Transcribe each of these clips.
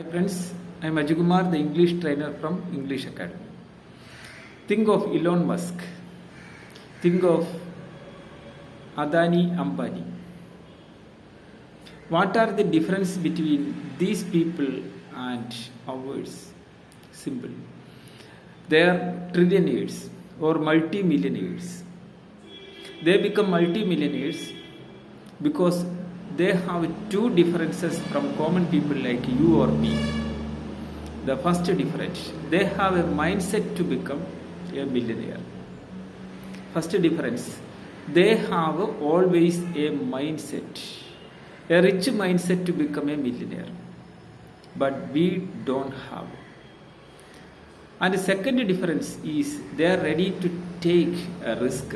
Hi friends, I am Ajikumar, the English trainer from English Academy. Think of Elon Musk. Think of Adani Ambani. What are the difference between these people and ours? Simple. They are trillionaires or multi-millionaires. They become multi-millionaires because they have two differences from common people like you or me. The first difference, they have a mindset to become a millionaire. First difference, they have always a mindset, a rich mindset to become a millionaire. But we don't have. And the second difference is they are ready to take a risk.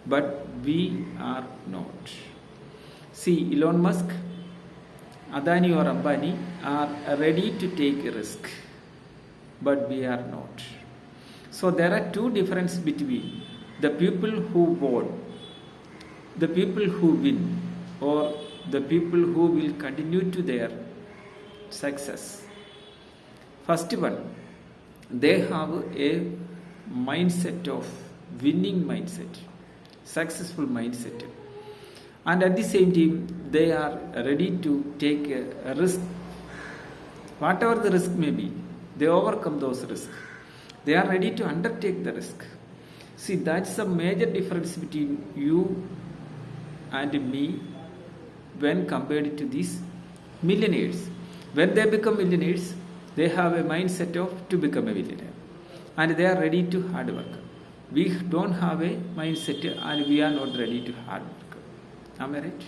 But we are not. See, Elon Musk, Adani or Ambani are ready to take a risk, but we are not. So there are two differences between the people who won, the people who win, or the people who will continue to their success. First one, they have a mindset of winning mindset, successful mindset. And at the same time, they are ready to take a risk. Whatever the risk may be, they overcome those risks. They are ready to undertake the risk. See, that's a major difference between you and me when compared to these millionaires. When they become millionaires, they have a mindset of to become a millionaire. And they are ready to hard work. We don't have a mindset and we are not ready to hard work. Am I right?